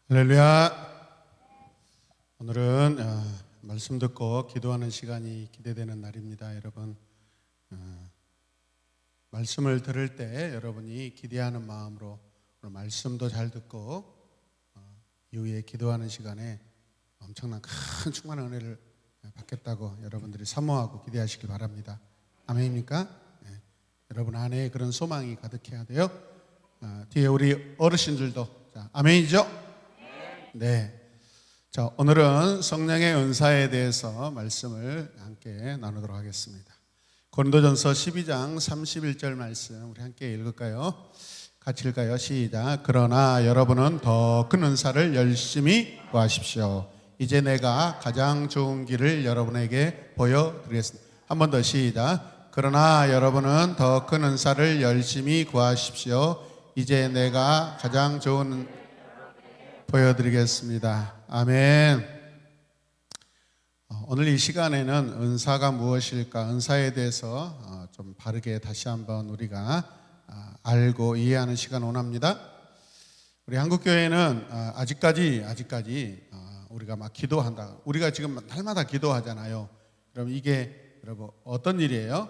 할렐루야. 오늘은 말씀 듣고 기도하는 시간이 기대되는 날입니다. 여러분, 말씀을 들을 때 여러분이 기대하는 마음으로 오늘 말씀도 잘 듣고 이후에 기도하는 시간에 엄청난 큰 충만한 은혜를 받겠다고 여러분들이 사모하고 기대하시길 바랍니다. 아멘입니까? 여러분 안에 그런 소망이 가득해야 돼요. 뒤에 우리 어르신들도 아멘이죠? 네. 자, 오늘은 성령의 은사에 대해서 말씀을 함께 나누도록 하겠습니다. 고린도전서 12장 31절 말씀 우리 함께 읽을까요? 같이 읽어요. 시작. 그러나 여러분은 더 큰 은사를 열심히 구하십시오. 이제 내가 가장 좋은 길을 여러분에게 보여드리겠습니다. 한 번 더 시작. 그러나 여러분은 더 큰 은사를 열심히 구하십시오. 이제 내가 가장 좋은 보여드리겠습니다. 아멘. 오늘 이 시간에는 은사가 무엇일까, 은사에 대해서 좀 바르게 다시 한번 우리가 알고 이해하는 시간 원합니다. 우리 한국교회는 아직까지 우리가 막 기도한다. 우리가 지금 날마다 기도하잖아요. 그럼 이게 여러분 어떤 일이에요?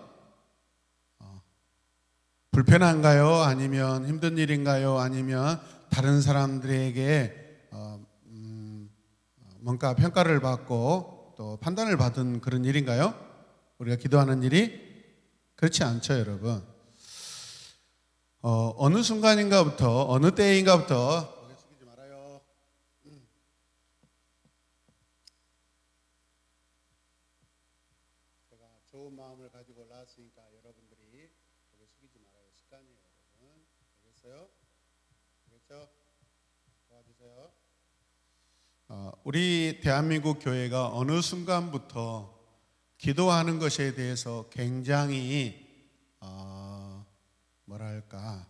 불편한가요? 아니면 힘든 일인가요? 아니면 다른 사람들에게 뭔가 평가를 받고 또 판단을 받은 그런 일인가요? 우리가 기도하는 일이? 그렇지 않죠, 여러분. 어느 순간인가부터, 어느 때인가부터 고개 숙이지 말아요. 제가 좋은 마음을 가지고 올라왔으니까 여러분들이 고개 숙이지 말아요. 습관이에요, 여러분. 알겠어요? 알겠죠? 도와주세요. 우리 대한민국 교회가 어느 순간부터 기도하는 것에 대해서 굉장히 뭐랄까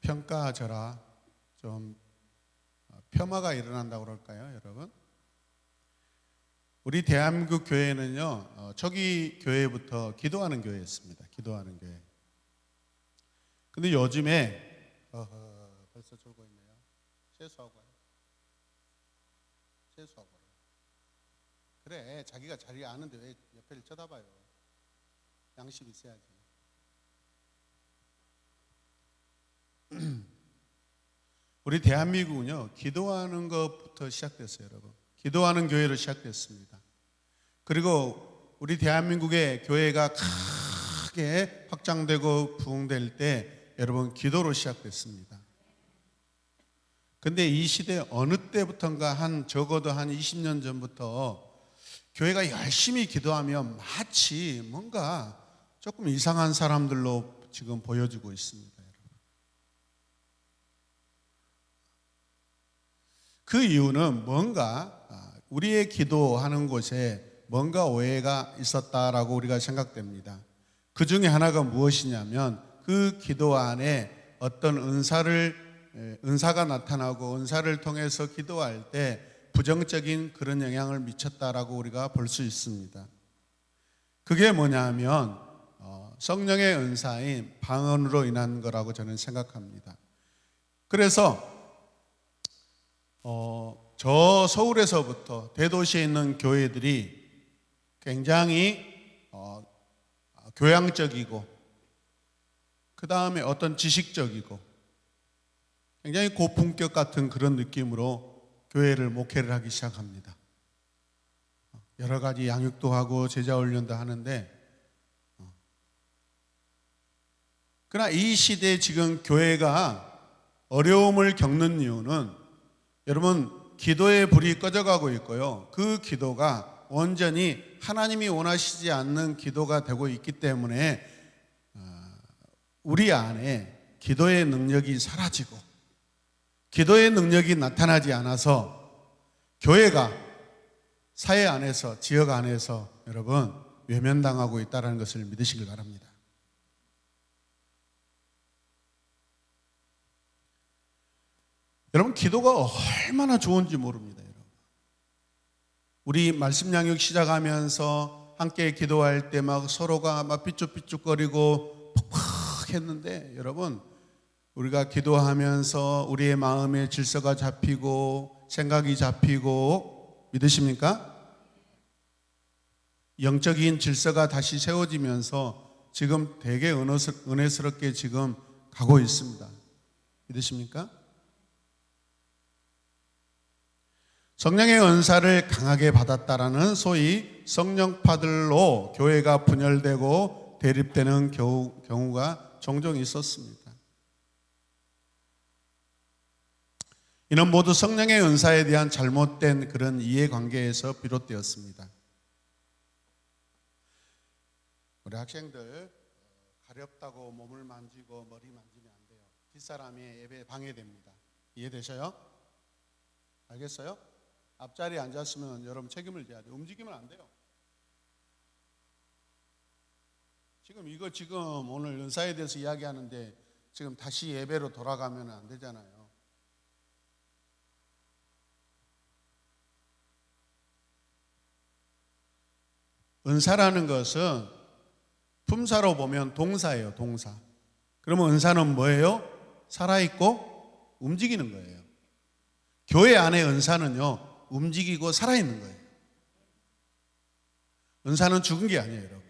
평가절하 좀 폄하가 일어난다고 그럴까요, 여러분? 우리 대한민국 교회는요, 초기 교회부터 기도하는 교회였습니다. 기도하는 교회. 근데 요즘에 벌써 졸고 있네요. 세수하고 와요. 세수하고 와요. 그래, 자기가 자리 아는데 왜 옆에를 쳐다봐요? 양심 있어야지. 우리 대한민국은요, 기도하는 것부터 시작됐어요, 여러분. 기도하는 교회로 시작됐습니다. 그리고 우리 대한민국의 교회가 크게 확장되고 부흥될 때 여러분 기도로 시작됐습니다. 근데 이 시대 어느 때부턴가 적어도 한 20년 전부터 교회가 열심히 기도하면 마치 뭔가 조금 이상한 사람들로 지금 보여지고 있습니다. 그 이유는 뭔가 우리의 기도하는 곳에 뭔가 오해가 있었다라고 우리가 생각됩니다. 그 중에 하나가 무엇이냐면 그 기도 안에 어떤 은사가 나타나고 은사를 통해서 기도할 때 부정적인 그런 영향을 미쳤다라고 우리가 볼 수 있습니다. 그게 뭐냐면 성령의 은사인 방언으로 인한 거라고 저는 생각합니다. 그래서 저 서울에서부터 대도시에 있는 교회들이 굉장히 교양적이고 그 다음에 어떤 지식적이고 굉장히 고품격 같은 그런 느낌으로 교회를 목회를 하기 시작합니다. 여러 가지 양육도 하고 제자 훈련도 하는데 그러나 이 시대에 지금 교회가 어려움을 겪는 이유는 여러분 기도의 불이 꺼져가고 있고요. 그 기도가 온전히 하나님이 원하시지 않는 기도가 되고 있기 때문에 우리 안에 기도의 능력이 사라지고 기도의 능력이 나타나지 않아서 교회가 사회 안에서 지역 안에서 여러분 외면당하고 있다는 것을 믿으시길 바랍니다. 여러분 기도가 얼마나 좋은지 모릅니다. 여러분. 우리 말씀 양육 시작하면서 함께 기도할 때 막 서로가 막 삐쭉삐쭉거리고 퍽퍽 했는데 여러분 우리가 기도하면서 우리의 마음의 질서가 잡히고 생각이 잡히고 믿으십니까? 영적인 질서가 다시 세워지면서 지금 되게 은혜스럽게 지금 가고 있습니다. 믿으십니까? 성령의 은사를 강하게 받았다라는 소위 성령파들로 교회가 분열되고 대립되는 경우가 종종 있었습니다. 이는 모두 성령의 은사에 대한 잘못된 그런 이해관계에서 비롯되었습니다. 우리 학생들 가렵다고 몸을 만지고 머리 만지면 안 돼요. 뒷사람의 예배 방해됩니다. 이해되셔요? 알겠어요? 앞자리에 앉았으면 여러분 책임을 져야 돼요. 움직이면 안 돼요. 지금 오늘 은사에 대해서 이야기하는데 지금 다시 예배로 돌아가면 안 되잖아요. 은사라는 것은 품사로 보면 동사예요, 동사. 그러면 은사는 뭐예요? 살아있고 움직이는 거예요. 교회 안에 은사는요, 움직이고 살아있는 거예요. 은사는 죽은 게 아니에요, 여러분.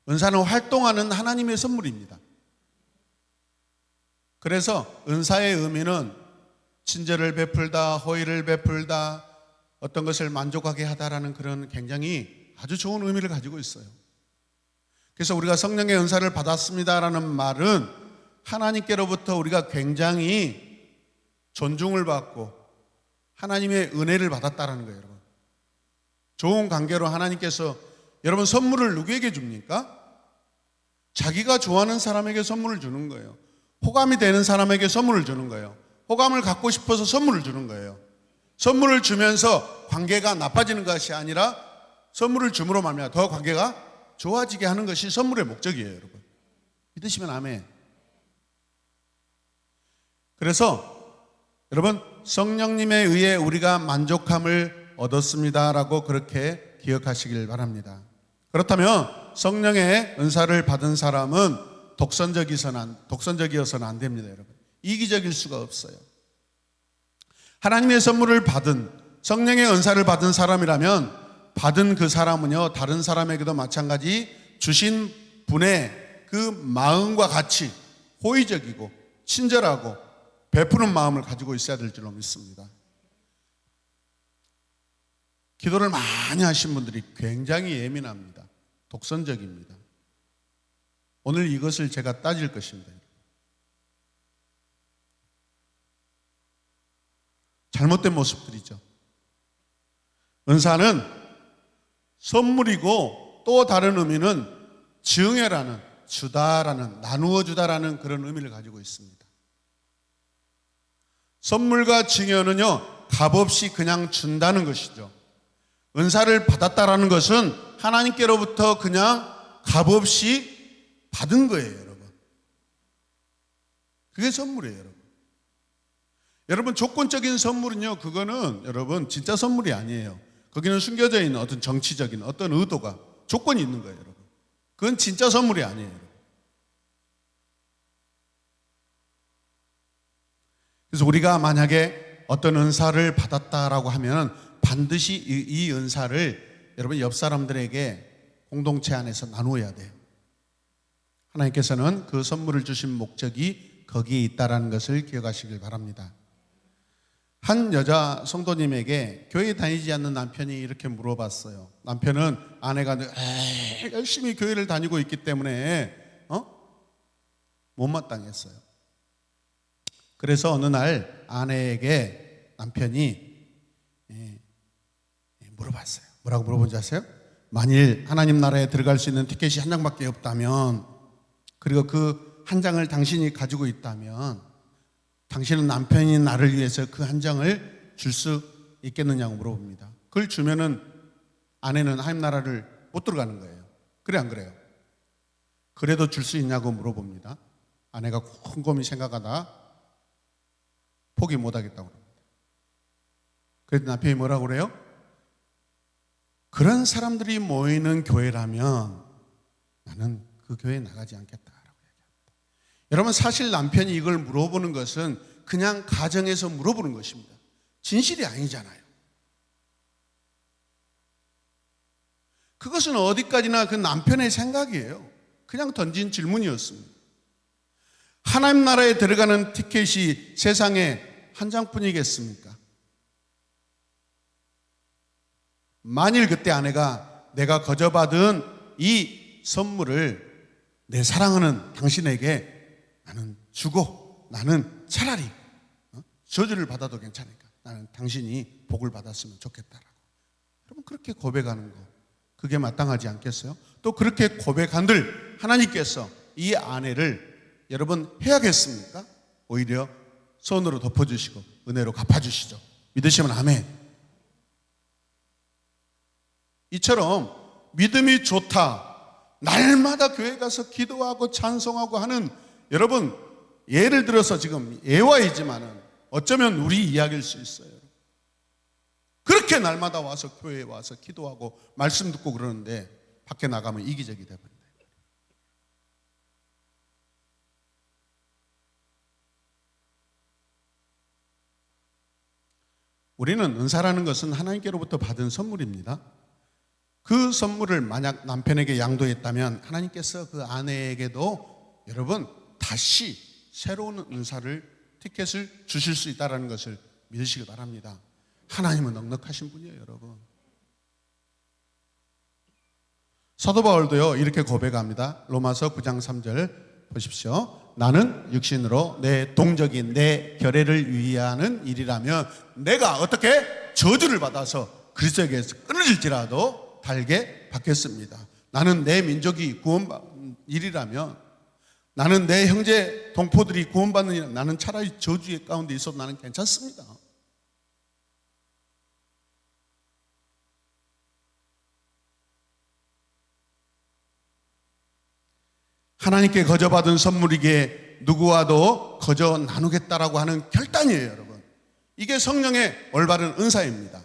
은사는 활동하는 하나님의 선물입니다. 그래서 은사의 의미는 친절을 베풀다, 호의를 베풀다, 어떤 것을 만족하게 하다라는 그런 굉장히 아주 좋은 의미를 가지고 있어요. 그래서 우리가 성령의 은사를 받았습니다라는 말은 하나님께로부터 우리가 굉장히 존중을 받고 하나님의 은혜를 받았다라는 거예요, 여러분. 좋은 관계로 하나님께서 여러분 선물을 누구에게 줍니까? 자기가 좋아하는 사람에게 선물을 주는 거예요. 호감이 되는 사람에게 선물을 주는 거예요. 호감을 갖고 싶어서 선물을 주는 거예요. 선물을 주면서 관계가 나빠지는 것이 아니라 선물을 줌으로 말미암아 더 관계가 좋아지게 하는 것이 선물의 목적이에요, 여러분. 믿으시면 아멘. 그래서 여러분 성령님에 의해 우리가 만족함을 얻었습니다라고 그렇게 기억하시길 바랍니다. 그렇다면 성령의 은사를 받은 사람은 독선적이어서는 안 됩니다, 여러분. 이기적일 수가 없어요. 하나님의 선물을 받은 성령의 은사를 받은 사람이라면 받은 그 사람은요, 다른 사람에게도 마찬가지 주신 분의 그 마음과 같이 호의적이고 친절하고 베푸는 마음을 가지고 있어야 될 줄로 믿습니다. 기도를 많이 하신 분들이 굉장히 예민합니다. 독선적입니다. 오늘 이것을 제가 따질 것입니다. 잘못된 모습들이죠. 은사는 선물이고 또 다른 의미는 증여라는, 주다라는, 나누어 주다라는 그런 의미를 가지고 있습니다. 선물과 증여는요, 값없이 그냥 준다는 것이죠. 은사를 받았다라는 것은 하나님께로부터 그냥 값없이 받은 거예요, 여러분. 그게 선물이에요, 여러분. 여러분, 조건적인 선물은요, 그거는 여러분 진짜 선물이 아니에요. 거기는 숨겨져 있는 어떤 정치적인 어떤 의도가, 조건이 있는 거예요, 여러분. 그건 진짜 선물이 아니에요, 여러분. 그래서 우리가 만약에 어떤 은사를 받았다라고 하면 반드시 이 은사를 여러분 옆 사람들에게 공동체 안에서 나누어야 돼요. 하나님께서는 그 선물을 주신 목적이 거기에 있다라는 것을 기억하시길 바랍니다. 한 여자 성도님에게 교회 다니지 않는 남편이 이렇게 물어봤어요. 남편은 아내가 열심히 교회를 다니고 있기 때문에 못마땅했어요. 그래서 어느 날 아내에게 남편이 물어봤어요. 뭐라고 물어본지 아세요? 만일 하나님 나라에 들어갈 수 있는 티켓이 한 장밖에 없다면, 그리고 그 한 장을 당신이 가지고 있다면 당신은 남편인 나를 위해서 그 한 장을 줄 수 있겠느냐고 물어봅니다. 그걸 주면은 아내는 하나님 나라를 못 들어가는 거예요. 그래 안 그래요? 그래도 줄 수 있냐고 물어봅니다. 아내가 곰곰이 생각하다 포기 못 하겠다고 합니다. 그래도 남편이 뭐라고 그래요? 그런 사람들이 모이는 교회라면 나는 그 교회에 나가지 않겠다라고 얘기합니다. 여러분, 사실 남편이 이걸 물어보는 것은 그냥 가정에서 물어보는 것입니다. 진실이 아니잖아요. 그것은 어디까지나 그 남편의 생각이에요. 그냥 던진 질문이었습니다. 하나님 나라에 들어가는 티켓이 세상에 한 장뿐이겠습니까? 만일 그때 아내가 내가 거저받은 이 선물을 내 사랑하는 당신에게 나는 주고 나는 차라리 저주를 받아도 괜찮으니까 나는 당신이 복을 받았으면 좋겠다라고. 여러분, 그렇게 고백하는 거 그게 마땅하지 않겠어요? 또 그렇게 고백한들 하나님께서 이 아내를 여러분 해야겠습니까? 오히려 손으로 덮어주시고 은혜로 갚아주시죠. 믿으시면 아멘. 이처럼 믿음이 좋다, 날마다 교회 가서 기도하고 찬송하고 하는, 여러분 예를 들어서 지금 예화이지만은 어쩌면 우리 이야기일 수 있어요. 그렇게 날마다 와서 교회에 와서 기도하고 말씀 듣고 그러는데 밖에 나가면 이기적이 되어버린다. 우리는 은사라는 것은 하나님께로부터 받은 선물입니다. 그 선물을 만약 남편에게 양도했다면 하나님께서 그 아내에게도 여러분 다시 새로운 은사를, 티켓을 주실 수 있다는 것을 믿으시기 바랍니다. 하나님은 넉넉하신 분이에요, 여러분. 사도 바울도요 이렇게 고백합니다. 로마서 9장 3절 보십시오. 나는 육신으로 내 동적인 내 결례를 위하는 일이라면 내가 어떻게 저주를 받아서 그리스도에게서 끊어질지라도 달게 받겠습니다. 나는 내 민족이 구원받는 일이라면, 나는 내 형제 동포들이 구원받는 일, 나는 차라리 저주의 가운데 있어도 나는 괜찮습니다. 하나님께 거저받은 선물이기에 누구와도 거저 나누겠다라고 하는 결단이에요, 여러분. 이게 성령의 올바른 은사입니다.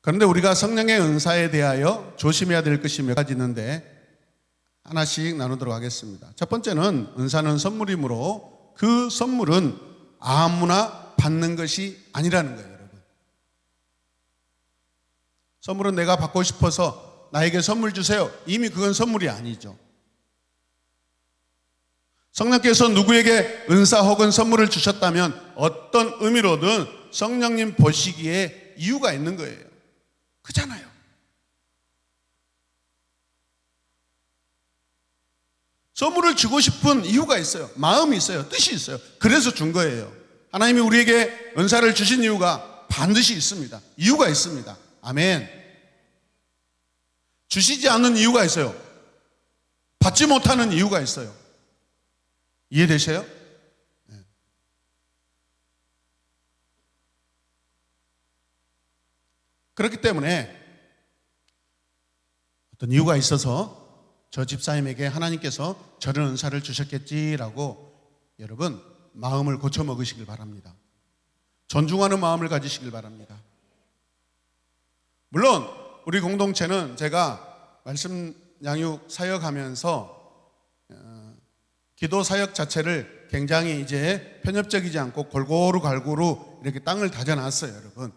그런데 우리가 성령의 은사에 대하여 조심해야 될 것이 몇 가지 있는데 하나씩 나누도록 하겠습니다. 첫 번째는 은사는 선물이므로 그 선물은 아무나 받는 것이 아니라는 거예요, 여러분. 선물은 내가 받고 싶어서 나에게 선물 주세요, 이미 그건 선물이 아니죠. 성령께서 누구에게 은사 혹은 선물을 주셨다면 어떤 의미로든 성령님 보시기에 이유가 있는 거예요. 그잖아요. 선물을 주고 싶은 이유가 있어요. 마음이 있어요. 뜻이 있어요. 그래서 준 거예요. 하나님이 우리에게 은사를 주신 이유가 반드시 있습니다. 이유가 있습니다. 아멘. 주시지 않는 이유가 있어요. 받지 못하는 이유가 있어요. 이해되세요? 네. 그렇기 때문에 어떤 이유가 있어서 저 집사님에게 하나님께서 저런 은사를 주셨겠지라고 여러분 마음을 고쳐 먹으시길 바랍니다. 존중하는 마음을 가지시길 바랍니다. 물론 우리 공동체는 제가 말씀 양육 사역하면서 기도 사역 자체를 굉장히 이제 편협적이지 않고 골고루 이렇게 땅을 다져놨어요, 여러분.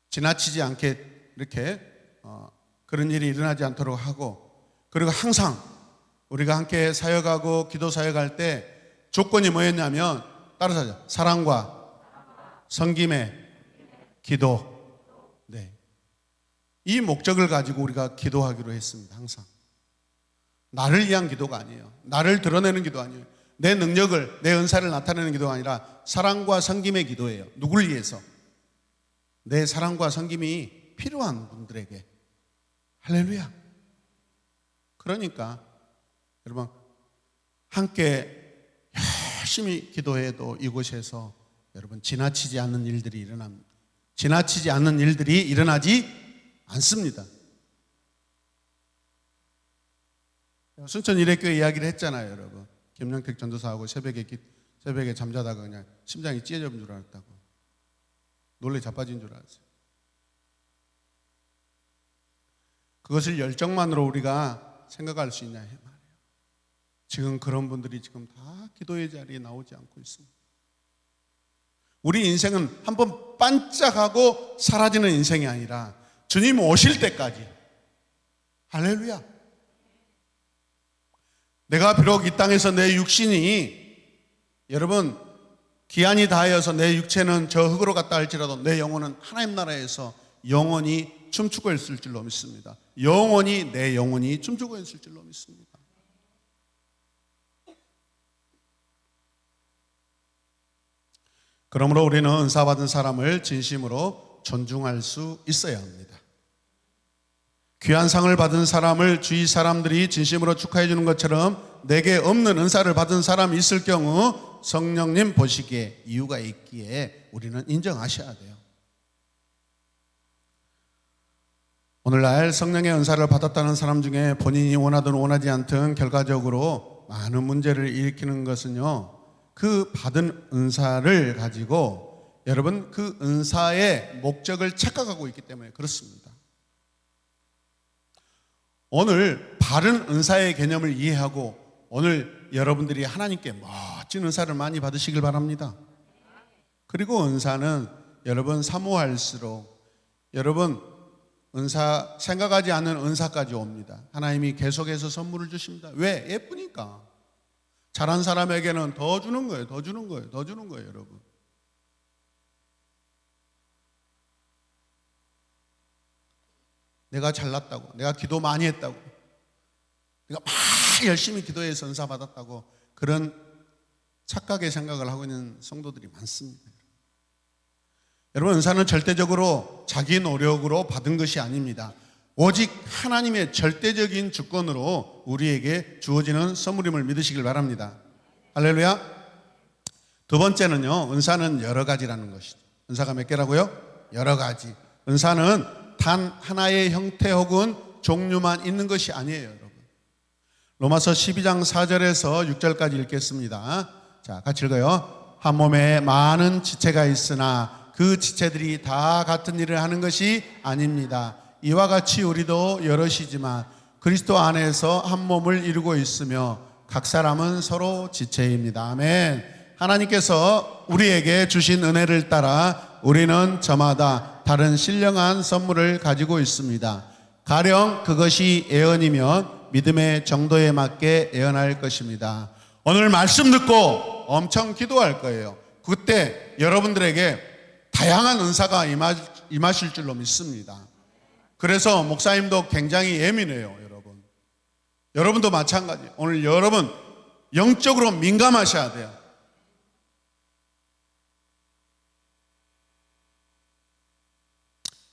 지나치지 않게 이렇게 그런 일이 일어나지 않도록 하고, 그리고 항상 우리가 함께 사역하고 기도 사역할 때 조건이 뭐였냐면 따라서 하죠. 사랑과 섬김의 기도. 네. 이 목적을 가지고 우리가 기도하기로 했습니다. 항상. 나를 위한 기도가 아니에요. 나를 드러내는 기도 아니에요. 내 능력을, 내 은사를 나타내는 기도가 아니라 사랑과 섬김의 기도예요. 누굴 위해서? 내 사랑과 섬김이 필요한 분들에게. 할렐루야. 그러니까 여러분 함께 열심히 기도해도 이곳에서 여러분 지나치지 않는 일들이 일어납니다. 지나치지 않는 일들이 일어나지 않습니다. 순천 일회교회 이야기를 했잖아요, 여러분. 김영택 전도사하고 새벽에 잠자다가 그냥 심장이 찢어진 줄 알았다고. 놀래 자빠진 줄 알았어요. 그것을 열정만으로 우리가 생각할 수 있냐 말이에요. 지금 그런 분들이 지금 다 기도의 자리에 나오지 않고 있습니다. 우리 인생은 한번 반짝하고 사라지는 인생이 아니라 주님 오실 때까지, 할렐루야, 내가 비록 이 땅에서 내 육신이 여러분 기한이 다하여서 내 육체는 저 흙으로 갔다 할지라도 내 영혼은 하나님 나라에서 영원히 춤추고 있을 줄로 믿습니다. 영원히 내 영혼이 춤추고 있을 줄로 믿습니다. 그러므로 우리는 은사 받은 사람을 진심으로 존중할 수 있어야 합니다. 귀한 상을 받은 사람을 주위 사람들이 진심으로 축하해 주는 것처럼 내게 없는 은사를 받은 사람이 있을 경우 성령님 보시기에 이유가 있기에 우리는 인정하셔야 돼요. 오늘날 성령의 은사를 받았다는 사람 중에 본인이 원하든 원하지 않든 결과적으로 많은 문제를 일으키는 것은요, 그 받은 은사를 가지고 여러분 그 은사의 목적을 착각하고 있기 때문에 그렇습니다. 오늘 바른 은사의 개념을 이해하고 오늘 여러분들이 하나님께 멋진 은사를 많이 받으시길 바랍니다. 그리고 은사는 여러분 사모할수록 여러분 은사 생각하지 않는 은사까지 옵니다. 하나님이 계속해서 선물을 주십니다. 왜? 예쁘니까. 잘한 사람에게는 더 주는 거예요. 더 주는 거예요. 더 주는 거예요, 여러분. 내가 잘났다고, 내가 기도 많이 했다고, 내가 막 열심히 기도해서 은사 받았다고 그런 착각의 생각을 하고 있는 성도들이 많습니다. 여러분, 은사는 절대적으로 자기 노력으로 받은 것이 아닙니다. 오직 하나님의 절대적인 주권으로 우리에게 주어지는 선물임을 믿으시길 바랍니다. 할렐루야. 두 번째는요, 은사는 여러 가지라는 것이죠. 은사가 몇 개라고요? 여러 가지. 은사는 단 하나의 형태 혹은 종류만 있는 것이 아니에요, 여러분. 로마서 12장 4절에서 6절까지 읽겠습니다. 자, 같이 읽어요. 한 몸에 많은 지체가 있으나 그 지체들이 다 같은 일을 하는 것이 아닙니다. 이와 같이 우리도 여럿이지만 그리스도 안에서 한 몸을 이루고 있으며 각 사람은 서로 지체입니다. 아멘. 하나님께서 우리에게 주신 은혜를 따라 우리는 저마다 다른 신령한 선물을 가지고 있습니다. 가령 그것이 애언이면 믿음의 정도에 맞게 애언할 것입니다. 오늘 말씀 듣고 엄청 기도할 거예요. 그때 여러분들에게 다양한 은사가 임하실 줄로 믿습니다. 그래서 목사님도 굉장히 예민해요, 여러분. 여러분도 마찬가지. 오늘 여러분 영적으로 민감하셔야 돼요.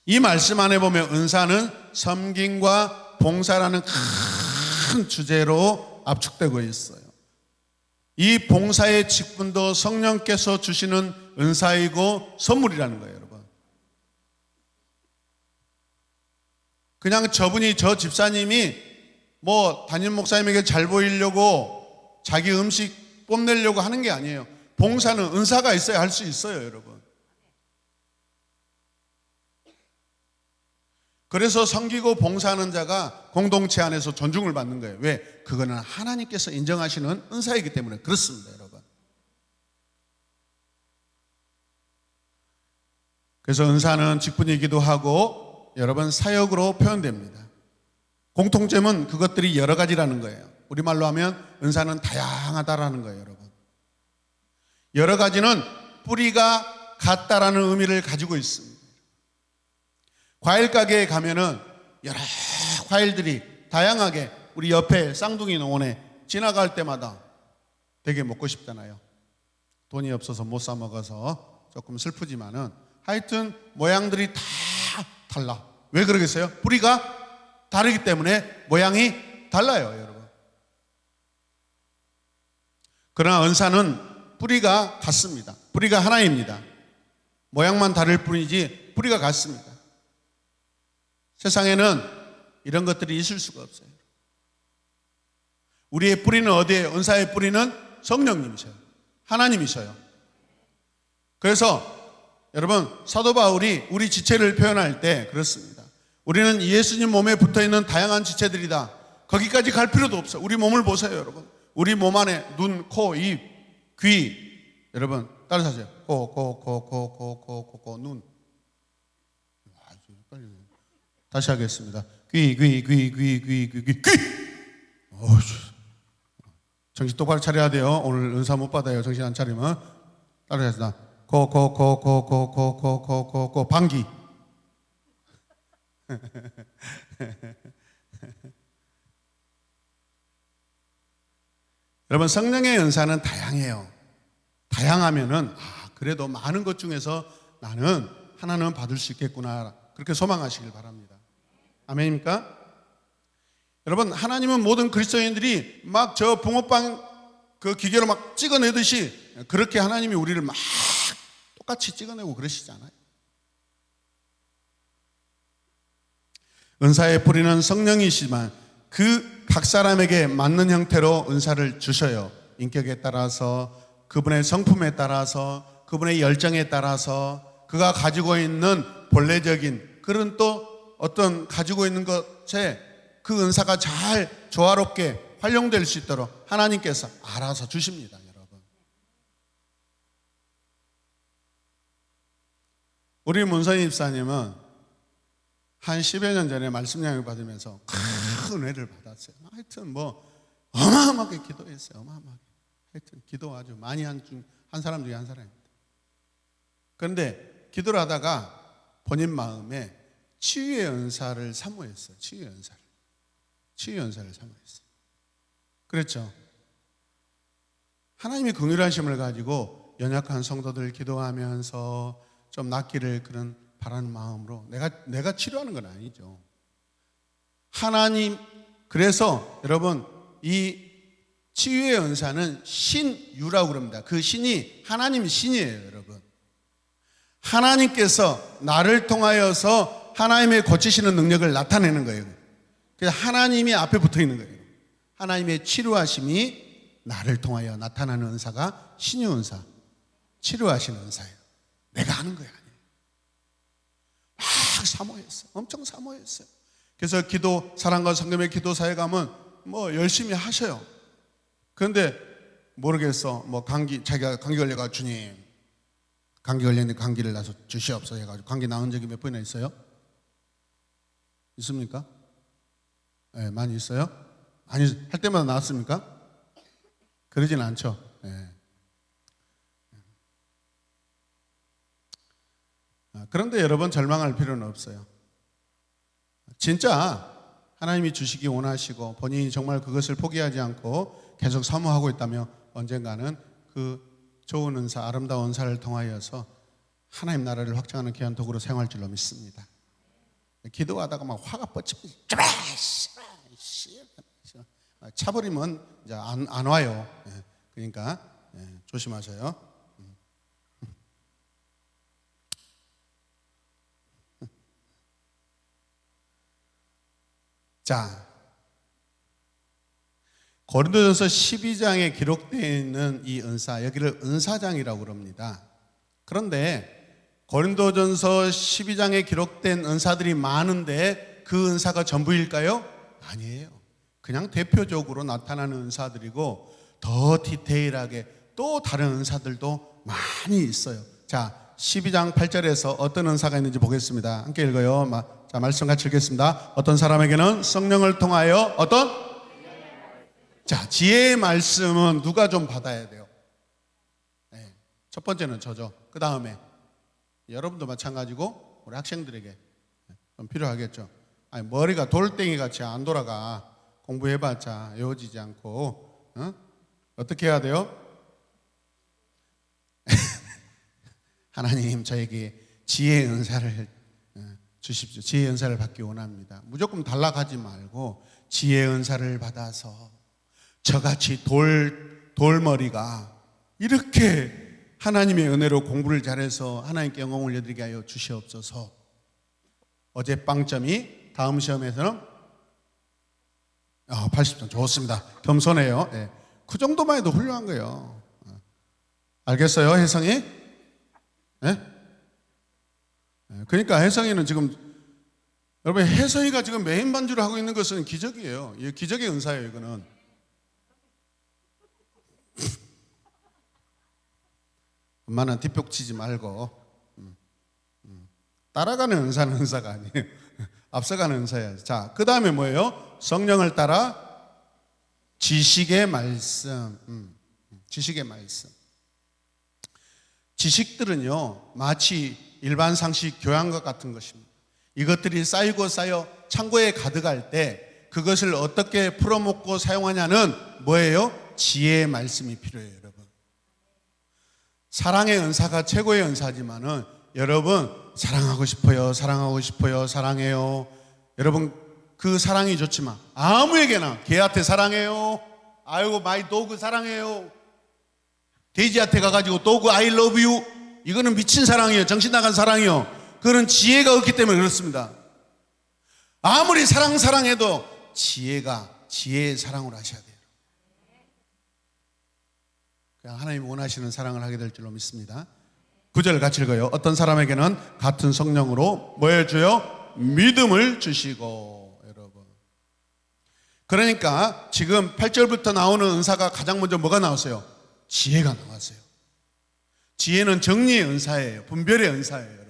이 말씀 안에 보면 은사는 섬김과 봉사라는 큰 주제로 압축되고 있어요. 이 봉사의 직분도 성령께서 주시는 은사이고 선물이라는 거예요, 여러분. 그냥 저 집사님이 담임 목사님에게 잘 보이려고 자기 음식 뽐내려고 하는 게 아니에요. 봉사는 은사가 있어야 할 수 있어요, 여러분. 그래서 섬기고 봉사하는 자가 공동체 안에서 존중을 받는 거예요. 왜? 그거는 하나님께서 인정하시는 은사이기 때문에 그렇습니다, 여러분. 그래서 은사는 직분이기도 하고 여러분 사역으로 표현됩니다. 공통점은 그것들이 여러 가지라는 거예요. 우리말로 하면 은사는 다양하다라는 거예요, 여러분. 여러 가지는 뿌리가 같다라는 의미를 가지고 있습니다. 과일 가게에 가면은 여러 과일들이 다양하게 우리 옆에 쌍둥이 농원에 지나갈 때마다 되게 먹고 싶잖아요. 돈이 없어서 못 사 먹어서 조금 슬프지만은 하여튼 모양들이 다 달라. 왜 그러겠어요? 뿌리가 다르기 때문에 모양이 달라요, 여러분. 그러나 은사는 뿌리가 같습니다. 뿌리가 하나입니다. 모양만 다를 뿐이지 뿌리가 같습니다. 세상에는 이런 것들이 있을 수가 없어요. 우리의 뿌리는 어디에요? 은사의 뿌리는 성령님이셔요. 하나님이셔요. 그래서 여러분 사도 바울이 우리 지체를 표현할 때 그렇습니다. 우리는 예수님 몸에 붙어있는 다양한 지체들이다. 거기까지 갈 필요도 없어. 우리 몸을 보세요, 여러분. 우리 몸 안에 눈, 코, 입, 귀. 여러분 따라서 하세요. 코, 눈. 아주 헷갈리네. 다시 하겠습니다. 귀. 정신 똑바로 차려야 돼요. 오늘 은사 못 받아요. 정신 안 차리면. 따라서 코, 방귀. 여러분, 성령의 은사는 다양해요. 다양하면은 그래도 많은 것 중에서 나는 하나는 받을 수 있겠구나, 그렇게 소망하시길 바랍니다. 아멘입니까? 여러분, 하나님은 모든 그리스도인들이 막 저 붕어빵 그 기계로 막 찍어내듯이 그렇게 하나님이 우리를 막 똑같이 찍어내고 그러시지 않아요. 은사의 뿌리는 성령이시지만 그 각 사람에게 맞는 형태로 은사를 주셔요. 인격에 따라서, 그분의 성품에 따라서, 그분의 열정에 따라서, 그가 가지고 있는 본래적인 그런 또 어떤 가지고 있는 것에 그 은사가 잘 조화롭게 활용될 수 있도록 하나님께서 알아서 주십니다, 여러분. 우리 문선희 집사님은 한 10여 년 전에 말씀 양육 받으면서 큰 은혜를 받았어요. 하여튼 뭐 어마어마하게 기도했어요. 어마어마하게. 하여튼 기도 아주 많이 한 사람 중에 한 사람입니다. 그런데 기도를 하다가 본인 마음에 치유의 은사를 사모했어요. 치유의 은사를 사모했어요. 그렇죠. 하나님이 긍휼하심을 가지고 연약한 성도들 기도하면서 좀 낫기를 그런 바라는 마음으로 내가 치료하는 건 아니죠. 하나님, 그래서 여러분 이 치유의 은사는 신유라고 그럽니다. 그 신이 하나님 신이에요, 여러분. 하나님께서 나를 통하여서 하나님의 고치시는 능력을 나타내는 거예요. 그래서 하나님이 앞에 붙어 있는 거예요. 하나님의 치료하심이 나를 통하여 나타나는 은사가 신유 은사, 치료하시는 은사예요. 내가 하는 거야. 막 사모했어요. 엄청 사모했어요. 그래서 기도, 사랑과 성금의 기도사에 가면 뭐 열심히 하셔요. 그런데 모르겠어. 뭐 자기가 감기 걸려가 주님, 감기 걸렸는데 감기를 나서 주시옵소서 해가지고 감기 나은 적이 몇 번이나 있어요? 있습니까? 네, 많이 있어요? 아니, 할 때마다 나았습니까? 그러진 않죠. 네. 그런데 여러분, 절망할 필요는 없어요. 진짜 하나님이 주시기 원하시고 본인이 정말 그것을 포기하지 않고 계속 사모하고 있다면 언젠가는 그 좋은 은사, 아름다운 은사를 통하여서 하나님 나라를 확장하는 귀한 도구로 사용할 줄로 믿습니다. 기도하다가 막 화가 뻗치면 차버리면 이제 안 와요. 그러니까 조심하셔요. 자, 고린도전서 12장에 기록되어 있는 이 은사, 여기를 은사장이라고 그럽니다. 그런데 고린도전서 12장에 기록된 은사들이 많은데 그 은사가 전부일까요? 아니에요. 그냥 대표적으로 나타나는 은사들이고 더 디테일하게 또 다른 은사들도 많이 있어요. 자, 12장 8절에서 어떤 은사가 있는지 보겠습니다. 함께 읽어요. 자, 말씀 같이 읽겠습니다. 어떤 사람에게는 성령을 통하여 자, 지혜의 말씀은 누가 좀 받아야 돼요? 네, 첫 번째는 저죠. 그 다음에 여러분도 마찬가지고 우리 학생들에게 좀 필요하겠죠. 아니, 머리가 돌덩이 같이 안 돌아가. 공부해봤자 외워지지 않고 어떻게 해야 돼요? 하나님, 저에게 지혜의 은사를 주십시오. 지혜의 은사를 받기 원합니다. 무조건 달라가지 말고 지혜의 은사를 받아서 저같이 돌머리가 이렇게 하나님의 은혜로 공부를 잘해서 하나님께 영광 올려드리게 하여 주시옵소서. 어제 빵점이 다음 시험에서는 80점. 좋습니다. 겸손해요. 네. 그 정도만 해도 훌륭한 거예요. 알겠어요, 혜성이? 네? 그러니까 혜성이는 지금 여러분, 혜성이가 지금 메인 반주를 하고 있는 것은 기적이에요. 이 기적의 은사예요. 이거는 엄마는 뒷벽 치지 말고 따라가는 은사는 은사가 아니에요. 앞서가는 은사야. 자, 그 다음에 뭐예요? 성령을 따라 지식의 말씀. 지식의 말씀. 지식들은요, 마치 일반 상식 교양과 같은 것입니다. 이것들이 쌓이고 쌓여 창고에 가득할 때 그것을 어떻게 풀어먹고 사용하냐는 뭐예요? 지혜의 말씀이 필요해요, 여러분. 사랑의 은사가 최고의 은사지만은 여러분, 사랑하고 싶어요, 사랑하고 싶어요, 사랑해요. 여러분, 그 사랑이 좋지만 아무에게나 개한테 사랑해요, 아이고 마이 도그 사랑해요, 돼지한테 가가지고 도그 I love you, 이거는 미친 사랑이에요. 정신 나간 사랑이요. 그거는 지혜가 없기 때문에 그렇습니다. 아무리 사랑해도 지혜의 사랑으로 하셔야 돼요. 그냥 하나님 원하시는 사랑을 하게 될 줄로 믿습니다. 9절 같이 읽어요. 어떤 사람에게는 같은 성령으로 뭐 해줘요? 믿음을 주시고. 여러분, 그러니까 지금 8절부터 나오는 은사가 가장 먼저 뭐가 나왔어요? 지혜가 나왔어요. 지혜는 정리의 은사예요. 분별의 은사예요. 여러분,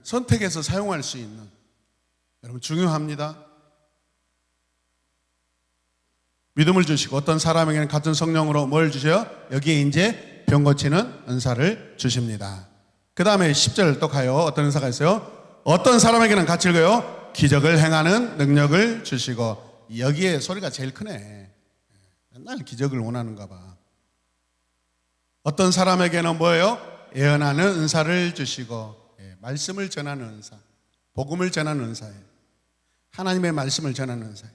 선택해서 사용할 수 있는, 여러분 중요합니다. 믿음을 주시고 어떤 사람에게는 같은 성령으로 뭘 주셔요? 여기에 이제 병 고치는 은사를 주십니다. 그 다음에 10절 또 가요. 어떤 은사가 있어요? 어떤 사람에게는 같이 읽어요. 기적을 행하는 능력을 주시고. 여기에 소리가 제일 크네. 맨날 기적을 원하는가 봐. 어떤 사람에게는 뭐예요? 예언하는 은사를 주시고. 말씀을 전하는 은사, 복음을 전하는 은사예요. 하나님의 말씀을 전하는 은사예요.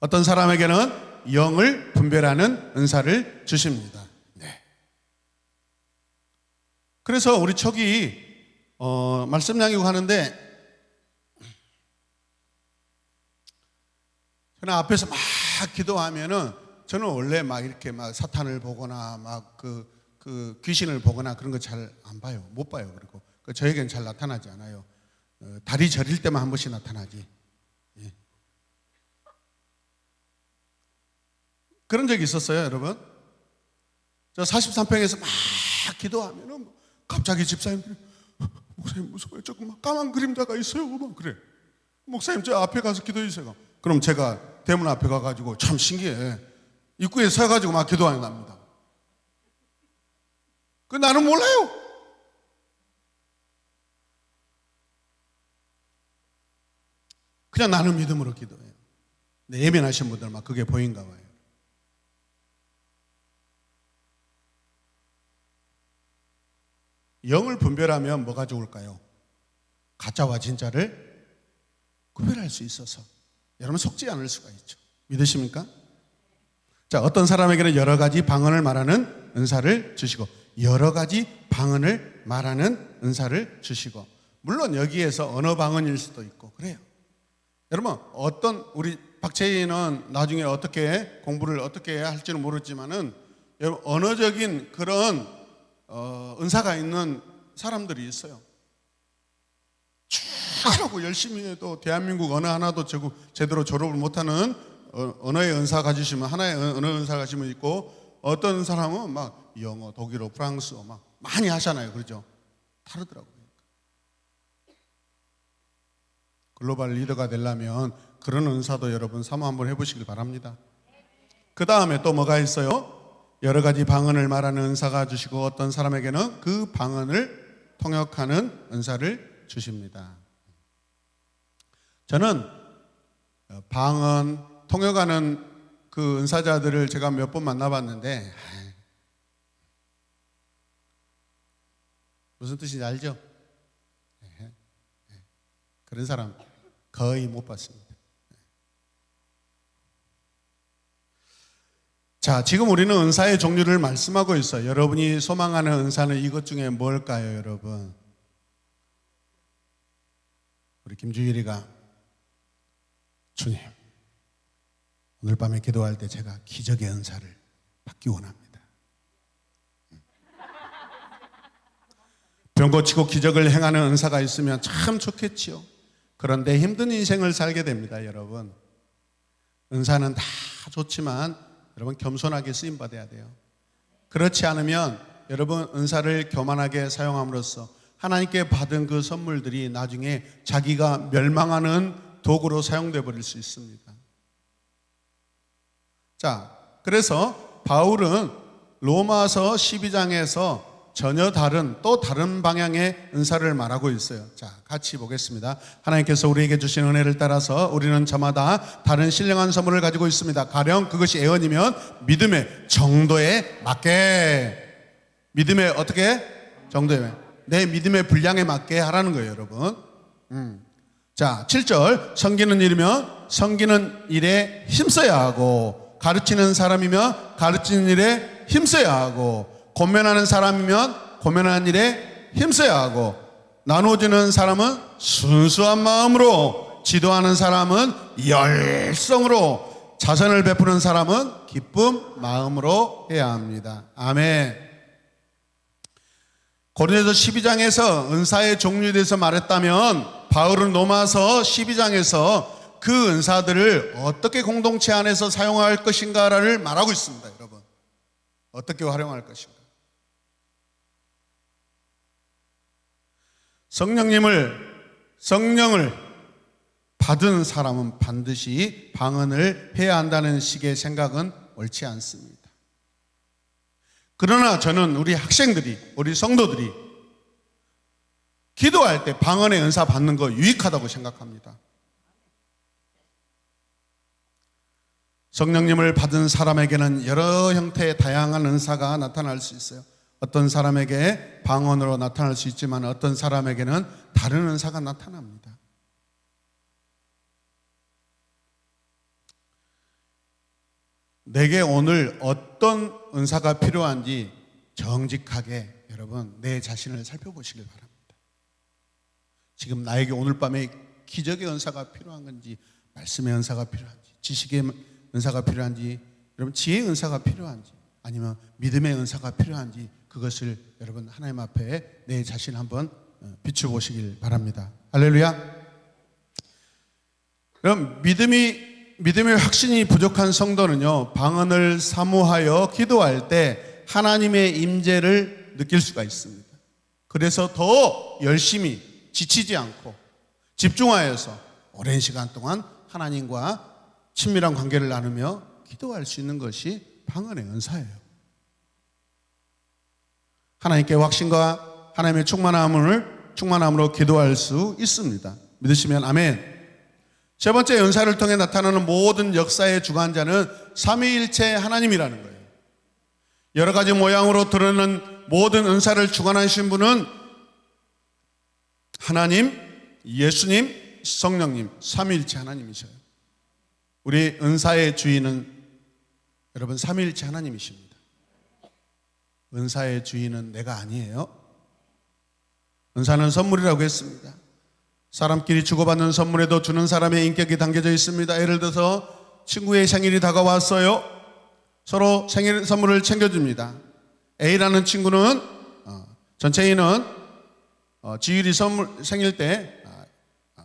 어떤 사람에게는 영을 분별하는 은사를 주십니다. 네. 그래서 우리 촉이 말씀 나누고 하는데 저는 앞에서 막 기도하면은 저는 원래 막 이렇게 막 사탄을 보거나 막 그 귀신을 보거나 그런 거 잘 안 봐요. 못 봐요. 그리고 저에게는 잘 나타나지 않아요. 다리 저릴 때만 한 번씩 나타나지. 예. 그런 적이 있었어요, 여러분. 저 43평에서 막 기도하면은 갑자기 집사님들이 목사님 무서워요. 조금 막 까만 그림자가 있어요. 막 그래. 목사님 저 앞에 가서 기도해 주세요. 그럼 제가 대문 앞에 가가지고 참 신기해. 입구에 서가지고 막 기도하는 납니다. 그 나는 몰라요. 그냥 나는 믿음으로 기도해요. 근데 예민하신 분들 막 그게 보인가 봐요. 영을 분별하면 뭐가 좋을까요? 가짜와 진짜를 구별할 수 있어서 여러분 속지 않을 수가 있죠. 믿으십니까? 자, 어떤 사람에게는 여러 가지 방언을 말하는 은사를 주시고, 여러 가지 방언을 말하는 은사를 주시고, 물론 여기에서 언어 방언일 수도 있고 그래요. 여러분, 어떤 우리 박채희는 나중에 어떻게 공부를 어떻게 할지는 모르지만은 여러분 언어적인 그런 은사가 있는 사람들이 있어요. 쭉 하라고 열심히 해도 대한민국 언어 하나도 제대로 졸업을 못하는 언어의 은사 가지시면, 하나의 언어 은사 가지시면 있고, 어떤 사람은 막 영어, 독일어, 프랑스어 막 많이 하잖아요. 그렇죠? 다르더라고요. 글로벌 리더가 되려면 그런 은사도 여러분 사모 한번 해보시길 바랍니다. 그 다음에 또 뭐가 있어요? 여러 가지 방언을 말하는 은사가 주시고, 어떤 사람에게는 그 방언을 통역하는 은사를 주십니다. 저는 방언 통역하는 그 은사자들을 제가 몇 번 만나봤는데 무슨 뜻인지 알죠? 그런 사람 거의 못 봤습니다. 자, 지금 우리는 은사의 종류를 말씀하고 있어요. 여러분이 소망하는 은사는 이것 중에 뭘까요, 여러분? 우리 김주일이가 주님, 오늘 밤에 기도할 때 제가 기적의 은사를 받기 원합니다. 병 고치고 기적을 행하는 은사가 있으면 참 좋겠지요. 그런데 힘든 인생을 살게 됩니다, 여러분. 은사는 다 좋지만 여러분 겸손하게 쓰임 받아야 돼요. 그렇지 않으면 여러분 은사를 교만하게 사용함으로써 하나님께 받은 그 선물들이 나중에 자기가 멸망하는 도구로 사용돼 버릴 수 있습니다. 자, 그래서 바울은 로마서 12장에서 전혀 또 다른 방향의 은사를 말하고 있어요. 자, 같이 보겠습니다. 하나님께서 우리에게 주신 은혜를 따라서 우리는 저마다 다른 신령한 선물을 가지고 있습니다. 가령 그것이 애언이면 믿음의 정도에 맞게, 믿음의 어떻게? 정도에, 내 믿음의 분량에 맞게 하라는 거예요, 여러분. 자, 7절, 섬기는 일이면 섬기는 일에 힘써야 하고, 가르치는 사람이면 가르치는 일에 힘써야 하고, 권면하는 사람이면 권면하는 일에 힘써야 하고, 나눠주는 사람은 순수한 마음으로, 지도하는 사람은 열성으로, 자선을 베푸는 사람은 기쁨 마음으로 해야 합니다. 아멘. 고린도서 12장에서 은사의 종류에 대해서 말했다면 바울은 로마서 12장에서 그 은사들을 어떻게 공동체 안에서 사용할 것인가를 말하고 있습니다. 여러분, 어떻게 활용할 것인가. 성령을 받은 사람은 반드시 방언을 해야 한다는 식의 생각은 옳지 않습니다. 그러나 저는 우리 학생들이, 우리 성도들이 기도할 때 방언의 은사 받는 거 유익하다고 생각합니다. 성령님을 받은 사람에게는 여러 형태의 다양한 은사가 나타날 수 있어요. 어떤 사람에게 방언으로 나타날 수 있지만 어떤 사람에게는 다른 은사가 나타납니다. 내게 오늘 어떤 은사가 필요한지 정직하게 여러분 내 자신을 살펴보시길 바랍니다. 지금 나에게 오늘 밤에 기적의 은사가 필요한 건지, 말씀의 은사가 필요한지, 지식의 은사가 필요한지, 여러분 지혜의 은사가 필요한지, 아니면 믿음의 은사가 필요한지, 그것을 여러분 하나님 앞에 내 자신 한번 비춰보시길 바랍니다. 할렐루야. 그럼 믿음의 확신이 부족한 성도는요, 방언을 사모하여 기도할 때 하나님의 임재를 느낄 수가 있습니다. 그래서 더 열심히 지치지 않고 집중하여서 오랜 시간 동안 하나님과 친밀한 관계를 나누며 기도할 수 있는 것이 방언의 은사예요. 하나님께 확신과 하나님의 충만함으로 기도할 수 있습니다. 믿으시면 아멘. 세 번째, 은사를 통해 나타나는 모든 역사의 주관자는 삼위일체 하나님이라는 거예요. 여러 가지 모양으로 드러나는 모든 은사를 주관하신 분은 하나님, 예수님, 성령님, 삼위일체 하나님이셔요. 우리 은사의 주인은 여러분 삼위일체 하나님이십니다. 은사의 주인은 내가 아니에요. 은사는 선물이라고 했습니다. 사람끼리 주고받는 선물에도 주는 사람의 인격이 담겨져 있습니다. 예를 들어서 친구의 생일이 다가왔어요. 서로 생일 선물을 챙겨줍니다. A라는 친구는 전체인은 지율이 생일 때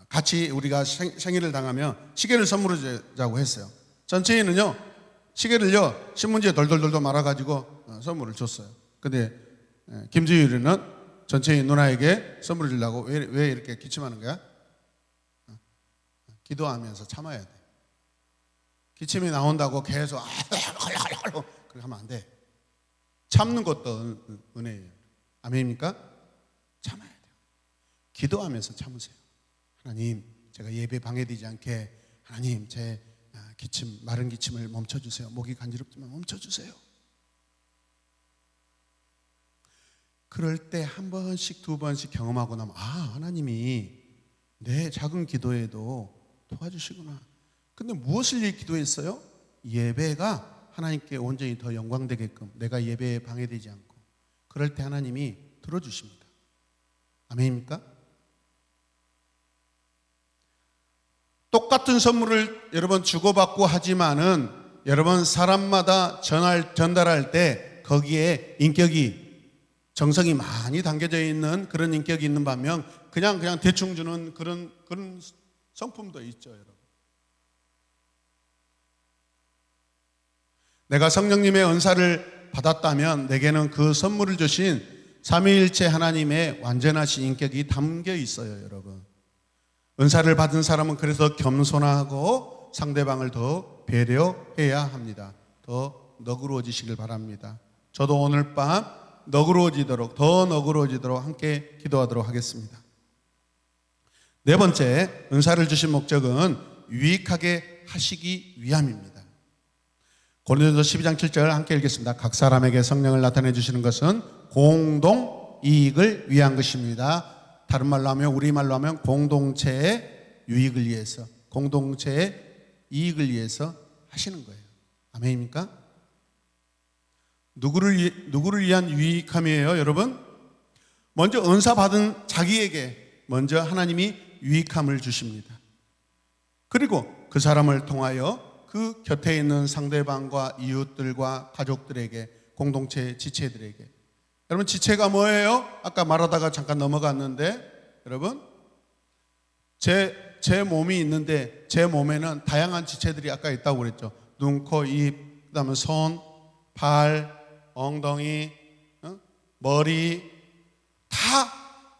같이 우리가 생일을 당하면 시계를 선물해 주자고 했어요. 전체인은요 시계를요 신문지에 돌돌돌 말아가지고 선물을 줬어요. 근데 김지율이는 전체인 누나에게 선물을 주려고 왜 이렇게 기침하는 거야? 기도하면서 참아야 돼. 기침이 나온다고 계속 그렇게 하면 안 돼. 참는 것도 은혜예요. 아멘입니까? 참아야 돼요. 기도하면서 참으세요. 하나님, 제가 예배 방해되지 않게 하나님 제 마른 기침을 멈춰주세요. 목이 간지럽지만 멈춰주세요. 그럴 때 한 번씩 두 번씩 경험하고 나면 하나님이 내 작은 기도에도 도와주시구나. 근데 무엇을 위해 기도했어요? 예배가 하나님께 온전히 더 영광되게끔 내가 예배에 방해되지 않고, 그럴 때 하나님이 들어주십니다. 아멘입니까? 똑같은 선물을 여러분 주고받고 하지만은 여러분 사람마다 전달할 때 거기에 인격이 정성이 많이 담겨져 있는 그런 인격이 있는 반면 그냥 대충 주는 그런 성품도 있죠, 여러분. 내가 성령님의 은사를 받았다면 내게는 그 선물을 주신 삼위일체 하나님의 완전하신 인격이 담겨 있어요, 여러분. 은사를 받은 사람은 그래서 겸손하고 상대방을 더 배려해야 합니다. 더 너그러워지시길 바랍니다. 저도 오늘 밤 더 너그러워지도록 함께 기도하도록 하겠습니다. 네 번째, 은사를 주신 목적은 유익하게 하시기 위함입니다. 고린도서 12장 7절 함께 읽겠습니다. 각 사람에게 성령을 나타내 주시는 것은 공동 이익을 위한 것입니다. 다른 말로 하면, 우리말로 하면 공동체의 유익을 위해서, 공동체의 이익을 위해서 하시는 거예요. 아멘입니까? 누구를 위한 유익함이에요, 여러분? 먼저 은사 받은 자기에게 먼저 하나님이 유익함을 주십니다. 그리고 그 사람을 통하여 그 곁에 있는 상대방과 이웃들과 가족들에게, 공동체 지체들에게. 여러분, 지체가 뭐예요? 아까 말하다가 잠깐 넘어갔는데, 여러분, 제 몸이 있는데 제 몸에는 다양한 지체들이 아까 있다고 그랬죠. 눈, 코, 입, 그다음에 손, 발, 엉덩이, 머리, 다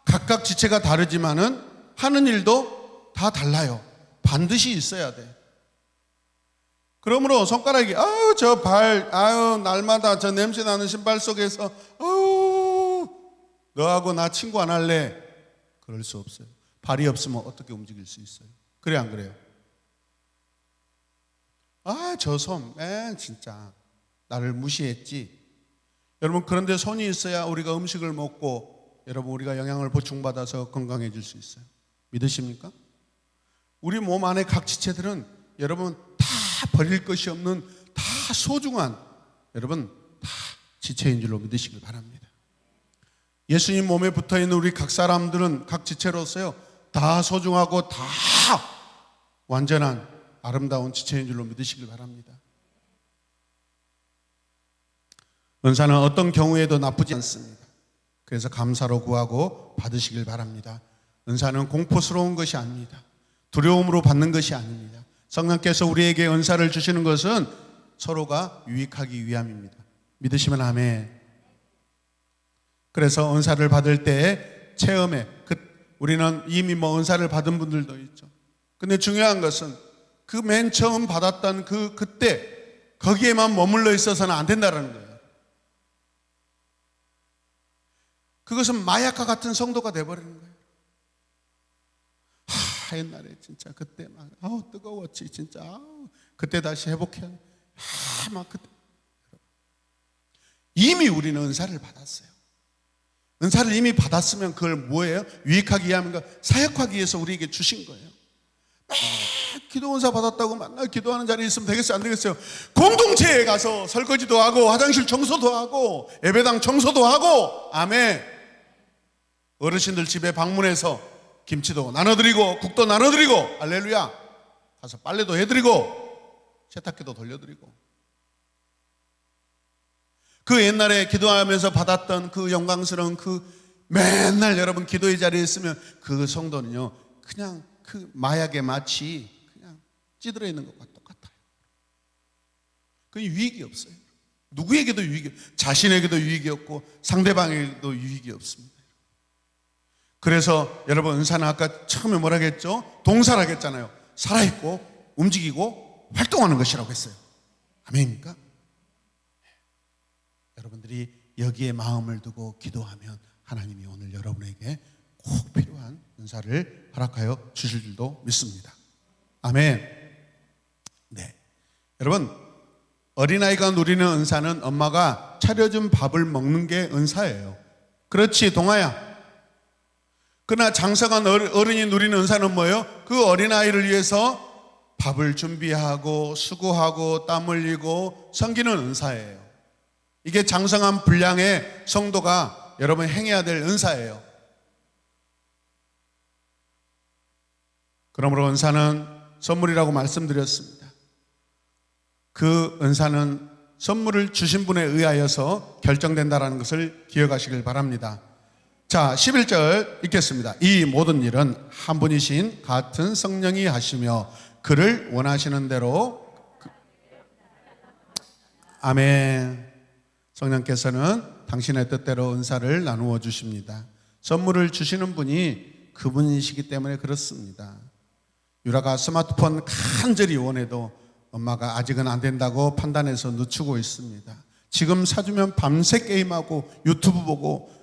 각각 지체가 다르지만은 하는 일도 다 달라요. 반드시 있어야 돼. 그러므로 손가락이 저 발, 날마다 저 냄새 나는 신발 속에서 너하고 나 친구 안 할래. 그럴 수 없어요. 발이 없으면 어떻게 움직일 수 있어요? 그래 안 그래요? 저 손, 진짜 나를 무시했지. 여러분, 그런데 손이 있어야 우리가 음식을 먹고 여러분 우리가 영양을 보충받아서 건강해질 수 있어요. 믿으십니까? 우리 몸 안에 각 지체들은 여러분 다 버릴 것이 없는 다 소중한 여러분 다 지체인 줄로 믿으시길 바랍니다. 예수님 몸에 붙어있는 우리 각 사람들은 각 지체로서요 다 소중하고 다 완전한 아름다운 지체인 줄로 믿으시길 바랍니다. 은사는 어떤 경우에도 나쁘지 않습니다. 그래서 감사로 구하고 받으시길 바랍니다. 은사는 공포스러운 것이 아닙니다. 두려움으로 받는 것이 아닙니다. 성령께서 우리에게 은사를 주시는 것은 서로가 유익하기 위함입니다. 믿으시면 아멘. 그래서 은사를 받을 때 체험에 우리는 이미 은사를 받은 분들도 있죠. 근데 중요한 것은 그 맨 처음 받았던 그때 거기에만 머물러 있어서는 안 된다는 거예요. 그것은 마약과 같은 성도가 돼버리는 거예요. 옛날에 진짜 그때 막 뜨거웠지 진짜 그때 다시 회복해야 막 그때. 이미 우리는 은사를 받았어요. 은사를 이미 받았으면 그걸 뭐예요? 유익하기 위함인가? 사역하기 위해서 우리에게 주신 거예요. 기도 은사 받았다고 맨날 기도하는 자리에 있으면 되겠어요? 안 되겠어요? 공동체에 가서 설거지도 하고 화장실 청소도 하고 예배당 청소도 하고, 아멘. 어르신들 집에 방문해서 김치도 나눠드리고 국도 나눠드리고, 할렐루야. 가서 빨래도 해드리고 세탁기도 돌려드리고. 그 옛날에 기도하면서 받았던 그 영광스러운 맨날 여러분 기도의 자리에 있으면 그 성도는요 그냥 그 마약에 마치 그냥 찌들어 있는 것과 똑같아요. 그 유익이 없어요. 누구에게도 유익이, 자신에게도 유익이 없고 상대방에게도 유익이 없습니다. 그래서 여러분 은사는 아까 처음에 뭐라 했죠? 동사라고 했잖아요. 살아있고 움직이고 활동하는 것이라고 했어요. 아멘입니까? 여러분들이 여기에 마음을 두고 기도하면 하나님이 오늘 여러분에게 꼭 필요한 은사를 허락하여 주실 줄도 믿습니다. 아멘. 네, 여러분, 어린아이가 누리는 은사는 엄마가 차려준 밥을 먹는 게 은사예요. 그렇지, 동아야? 그러나 장성한 어른이 누리는 은사는 뭐예요? 그 어린아이를 위해서 밥을 준비하고 수고하고 땀 흘리고 섬기는 은사예요. 이게 장성한 분량의 성도가 여러분 행해야 될 은사예요. 그러므로 은사는 선물이라고 말씀드렸습니다. 그 은사는 선물을 주신 분에 의하여서 결정된다는 것을 기억하시길 바랍니다. 자, 11절 읽겠습니다. 이 모든 일은 한 분이신 같은 성령이 하시며 그를 원하시는 대로 아멘. 성령께서는 당신의 뜻대로 은사를 나누어 주십니다. 선물을 주시는 분이 그분이시기 때문에 그렇습니다. 유라가 스마트폰 간절히 원해도 엄마가 아직은 안 된다고 판단해서 늦추고 있습니다. 지금 사주면 밤새 게임하고 유튜브 보고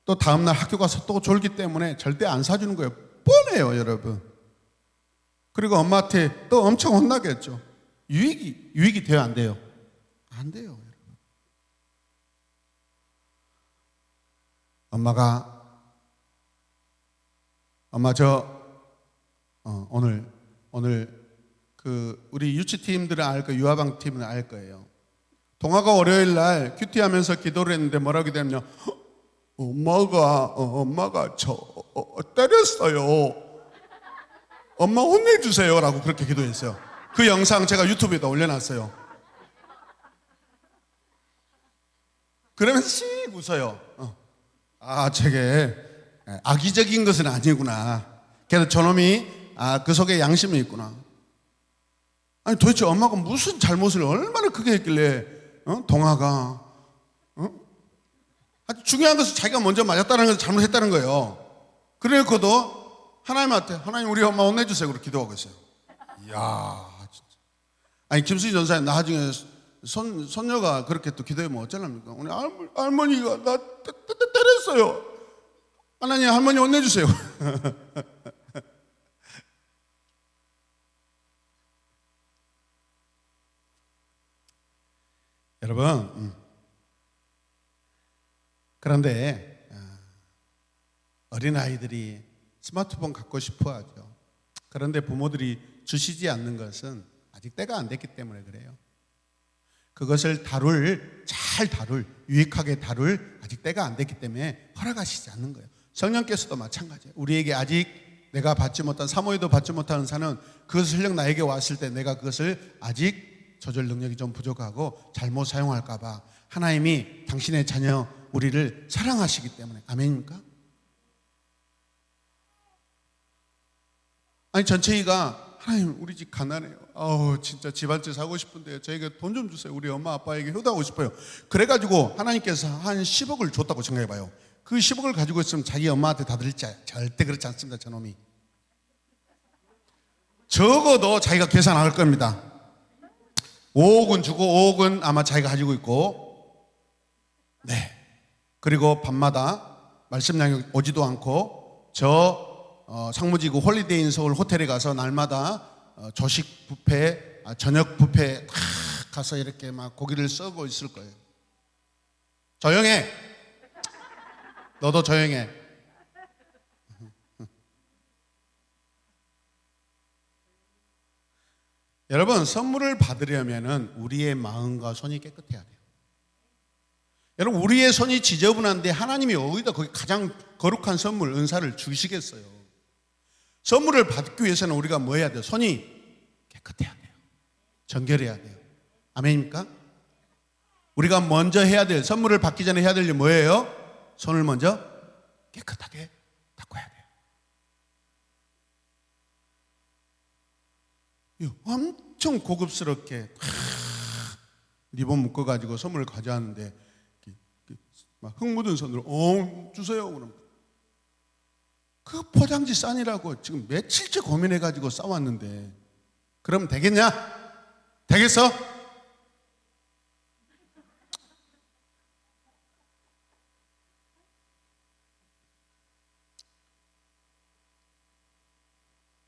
또 다음날 학교 가서 또 졸기 때문에 절대 안 사주는 거예요. 뻔해요, 여러분. 그리고 엄마한테 또 엄청 혼나겠죠. 유익이 돼요, 안 돼요? 안 돼요, 여러분. 엄마 오늘 그 우리 유치팀들은 알 거예요. 유아방 팀은 알 거예요. 동아가 월요일 날 큐티하면서 기도를 했는데 뭐라고 되냐면요. 엄마가 저 때렸어요. 엄마 혼내주세요 라고 그렇게 기도했어요. 그 영상 제가 유튜브에다 올려놨어요. 그러면서 씩 웃어요. 저게 악의적인 것은 아니구나. 그래서 저놈이 그 속에 양심이 있구나. 아니 도대체 엄마가 무슨 잘못을 얼마나 크게 했길래 동아가 아주 중요한 것은 자기가 먼저 맞았다는 것을 잘못했다는 거예요. 그래놓고도 하나님한테 하나님 우리 엄마 혼내주세요 그렇게 기도하고 있어요. 이야 진짜. 아니 김수희 전사님 나중에 손녀가 그렇게 또 기도하면 어쩌랍니까? 우리 할머니가 나 때렸어요. 하나님 할머니 혼내주세요. 여러분 그런데 어린아이들이 스마트폰 갖고 싶어 하죠. 그런데 부모들이 주시지 않는 것은 아직 때가 안 됐기 때문에 그래요. 그것을 잘 다룰, 유익하게 다룰 아직 때가 안 됐기 때문에 허락하시지 않는 거예요. 성령께서도 마찬가지예요. 우리에게 아직 내가 받지 못한 사모예도 받지 못한 은사는 그것을 흘려 나에게 왔을 때 내가 그것을 아직 조절 능력이 좀 부족하고 잘못 사용할까 봐 하나님이 당신의 자녀 우리를 사랑하시기 때문에 아멘입니까? 아니 전체이가 하나님 우리 집 가난해요. 진짜 집 한 채 사고 싶은데 저에게 돈 좀 주세요. 우리 엄마 아빠에게 효도하고 싶어요. 그래가지고 하나님께서 한 10억을 줬다고 생각해봐요. 그 10억을 가지고 있으면 자기 엄마한테 다 드릴지 절대 그렇지 않습니다. 저놈이 적어도 자기가 계산할 겁니다. 5억은 주고 5억은 아마 자기가 가지고 있고 네 그리고 밤마다 말씀 양육 오지도 않고 상무지구 홀리데이인 서울 호텔에 가서 날마다 조식 뷔페 저녁 뷔페 다 가서 이렇게 막 고기를 썰고 있을 거예요. 조용해. 너도 조용해. 여러분 선물을 받으려면 우리의 마음과 손이 깨끗해야 돼요. 여러분 우리의 손이 지저분한데 하나님이 어디다 거기 가장 거룩한 선물 은사를 주시겠어요. 선물을 받기 위해서는 우리가 뭐 해야 돼요? 손이 깨끗해야 돼요. 정결해야 돼요. 아멘입니까? 우리가 먼저 해야 될 선물을 받기 전에 해야 될 일 뭐예요? 손을 먼저 깨끗하게 닦아야 돼요. 엄청 고급스럽게 리본 묶어가지고 선물을 가져왔는데 막 흙 묻은 손으로 주세요 그럼 그 포장지 싸니라고 지금 며칠째 고민해가지고 싸왔는데 그럼 되겠냐? 되겠어?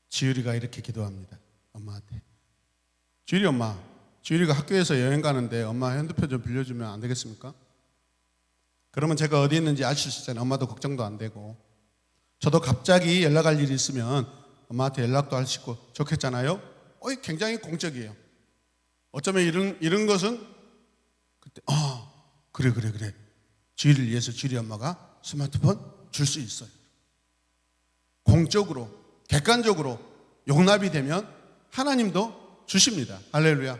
지율이가 이렇게 기도합니다. 엄마한테 지율이 엄마 지율이가 학교에서 여행 가는데 엄마 핸드폰 좀 빌려주면 안 되겠습니까? 그러면 제가 어디 있는지 아실 수 있잖아요. 엄마도 걱정도 안 되고 저도 갑자기 연락할 일이 있으면 엄마한테 연락도 할 수 있고 좋겠잖아요. 굉장히 공적이에요. 어쩌면 이런 것은 그때 그래 지율이를 위해서 지율이 엄마가 스마트폰 줄 수 있어요. 공적으로 객관적으로 용납이 되면 하나님도 주십니다. 할렐루야.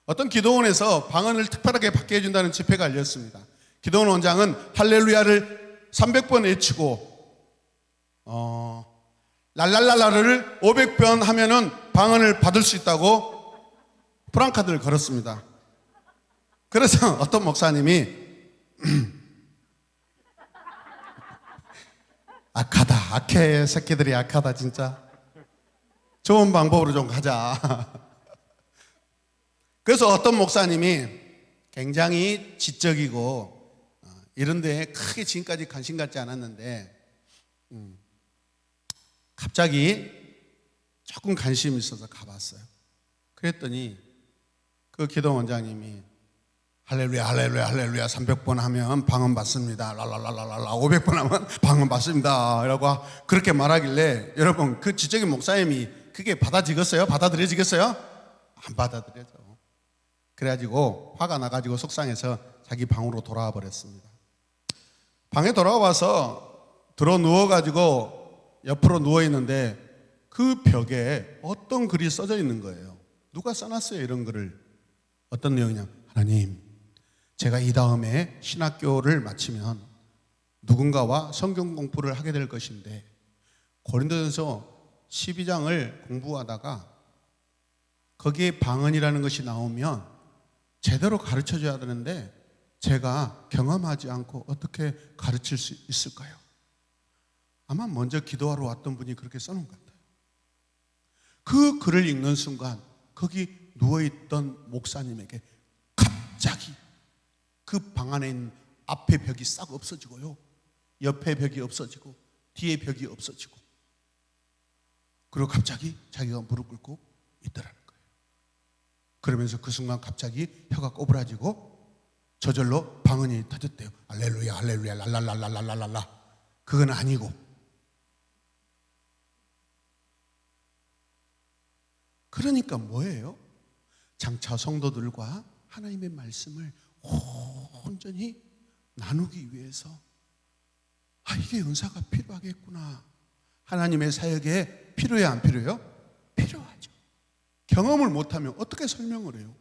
어떤 기도원에서 방언을 특별하게 받게 해준다는 집회가 열렸습니다. 기도원 원장은 할렐루야를 300번 외치고 랄랄랄라를 500번 하면은 방언을 받을 수 있다고 프랑카드를 걸었습니다. 그래서 어떤 목사님이 악하다, 악해, 새끼들이 악하다, 진짜 좋은 방법으로 좀 가자. 그래서 어떤 목사님이 굉장히 지적이고 이런 데에 크게 지금까지 관심 갖지 않았는데 갑자기 조금 관심이 있어서 가봤어요. 그랬더니 그 기도 원장님이 할렐루야 할렐루야 할렐루야 300번 하면 방언 받습니다. 랄랄랄랄라 500번 하면 방언 받습니다. 라고 그렇게 말하길래 여러분 그 지적인 목사님이 그게 받아지겠어요? 받아들여지겠어요? 안 받아들여져. 그래가지고 화가 나가지고 속상해서 자기 방으로 돌아와 버렸습니다. 방에 돌아와서 들어 누워가지고 옆으로 누워있는데 그 벽에 어떤 글이 써져 있는 거예요. 누가 써놨어요 이런 글을. 어떤 내용이냐, 하나님 제가 이 다음에 신학교를 마치면 누군가와 성경 공부를 하게 될 것인데 고린도전서 12장을 공부하다가 거기에 방언이라는 것이 나오면 제대로 가르쳐줘야 되는데 제가 경험하지 않고 어떻게 가르칠 수 있을까요? 아마 먼저 기도하러 왔던 분이 그렇게 써놓은 것 같아요. 그 글을 읽는 순간 거기 누워있던 목사님에게 갑자기 그 방 안에 있는 앞에 벽이 싹 없어지고요, 옆에 벽이 없어지고 뒤에 벽이 없어지고, 그리고 갑자기 자기가 무릎 꿇고 있더라는 거예요. 그러면서 그 순간 갑자기 혀가 꼬부라지고 저절로 방언이 터졌대요. 할렐루야 할렐루야 랄랄랄랄랄랄라. 그건 아니고, 그러니까 뭐예요? 장차 성도들과 하나님의 말씀을 온전히 나누기 위해서 이게 은사가 필요하겠구나. 하나님의 사역에 필요해 안 필요해요? 필요하죠. 경험을 못하면 어떻게 설명을 해요?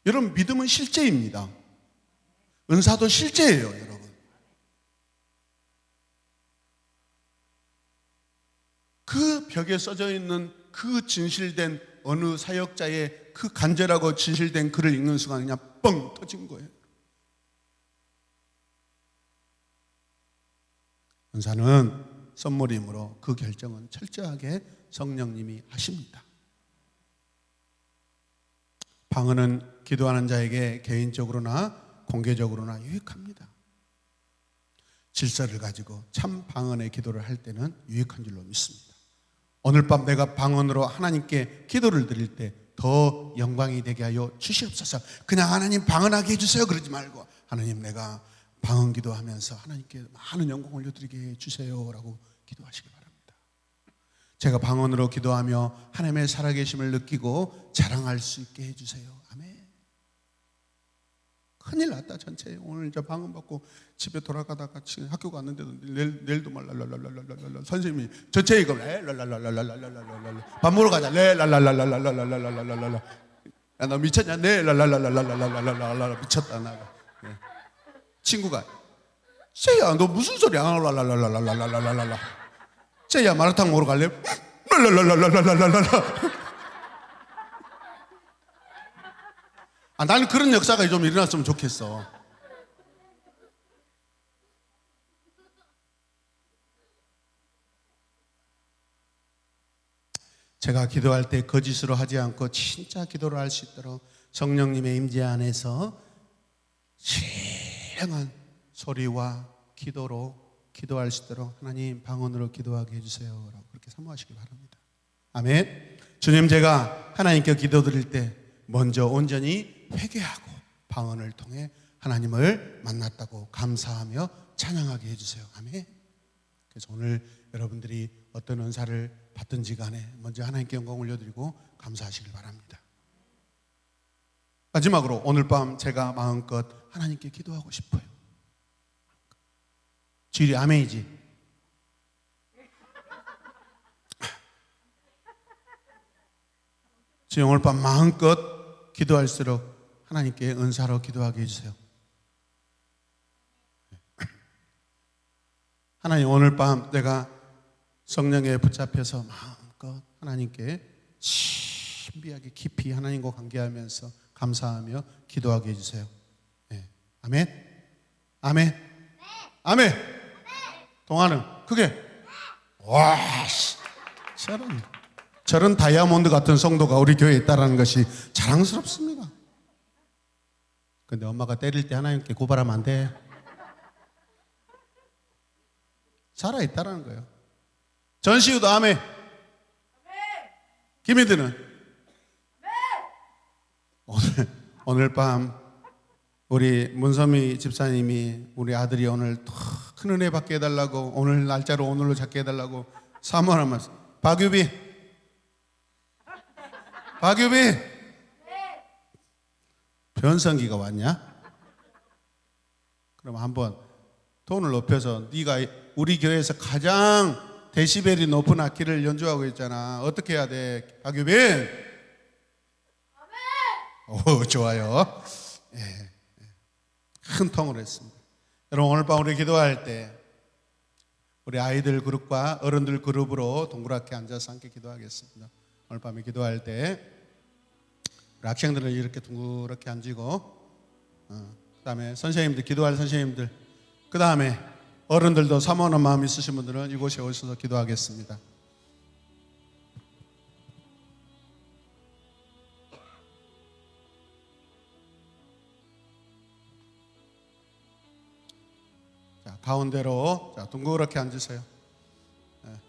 여러분 믿음은 실제입니다. 은사도 실제예요 여러분. 그 벽에 써져 있는 그 진실된 어느 사역자의 그 간절하고 진실된 글을 읽는 순간 그냥 뻥 터진 거예요. 은사는 선물이므로 그 결정은 철저하게 성령님이 하십니다. 방언은 기도하는 자에게 개인적으로나 공개적으로나 유익합니다. 질서를 가지고 참 방언의 기도를 할 때는 유익한 줄로 믿습니다. 오늘 밤 내가 방언으로 하나님께 기도를 드릴 때 더 영광이 되게 하여 주시옵소서. 그냥 하나님 방언하게 해주세요 그러지 말고, 하나님 내가 방언 기도하면서 하나님께 많은 영광 올려드리게 해주세요 라고 기도하시기 바랍니다. 제가 방언으로 기도하며 하나님의 살아계심을 느끼고 자랑할 수 있게 해주세요. 아멘. 큰일 났다 전체. 오늘 이제 방언 받고 집에 돌아가다가 학교 갔는데도 내일도 말 랄랄랄랄랄랄 선생님이 전체 이거 랄랄랄랄랄랄랄랄 밥 먹으러 가자 랄랄랄랄랄랄랄랄랄 야 너 미쳤냐 네 랄랄랄랄랄랄랄랄 미쳤다 나. 친구가 쟤야 너 무슨 소리야 랄랄랄랄랄랄랄랄 쟤야 마라탕 먹으러 갈래 랄랄랄랄랄랄랄. 나는 그런 역사가 좀 일어났으면 좋겠어. 제가 기도할 때 거짓으로 하지 않고 진짜 기도를 할 수 있도록 성령님의 임재 안에서 신령한 소리와 기도로 기도할 수 있도록 하나님 방언으로 기도하게 해주세요 라고 그렇게 사모하시기 바랍니다. 아멘. 주님, 제가 하나님께 기도드릴 때 먼저 온전히 회개하고 방언을 통해 하나님을 만났다고 감사하며 찬양하게 해주세요. 아멘. 그래서 오늘 여러분들이 어떤 은사를 받든지 간에 먼저 하나님께 영광 올려드리고 감사하시길 바랍니다. 마지막으로 오늘 밤 제가 마음껏 하나님께 기도하고 싶어요. 주일이 아멘이지? 지금 오늘 밤 마음껏 기도할수록 하나님께 은사로 기도하게 해주세요. 하나님, 오늘 밤 내가 성령에 붙잡혀서 마음껏 하나님께 신비하게 깊이 하나님과 관계하면서 감사하며 기도하게 해주세요. 네. 아멘. 아멘. 아멘. 동화는 크게. 와, 저런 다이아몬드 같은 성도가 우리 교회에 있다는 것이 자랑스럽습니다. 근데 엄마가 때릴 때 하나님께 고발하면 안 돼. 살아있다라는 거예요. 전시우도 아멘. 김희드는 오늘 밤 우리 문선미 집사님이 우리 아들이 오늘 더 큰 은혜 받게 해달라고, 오늘 날짜로 오늘로 잡게 해달라고 사모하면서 박유비 변성기가 왔냐? 그럼 한번 톤을 높여서 네가 우리 교회에서 가장 데시벨이 높은 악기를 연주하고 있잖아. 어떻게 해야 돼? 박유빈. 오, 좋아요. 예, 큰 통으로 했습니다. 여러분, 오늘 밤 우리 기도할 때 우리 아이들 그룹과 어른들 그룹으로 동그랗게 앉아서 함께 기도하겠습니다. 오늘 밤에 기도할 때 우리 학생들을 이렇게 둥그렇게 앉히고, 그 다음에 선생님들, 기도할 선생님들, 그 다음에 어른들도 사모하는 마음 있으신 분들은 이곳에 오셔서 기도하겠습니다. 자, 가운데로 둥그렇게 앉으세요.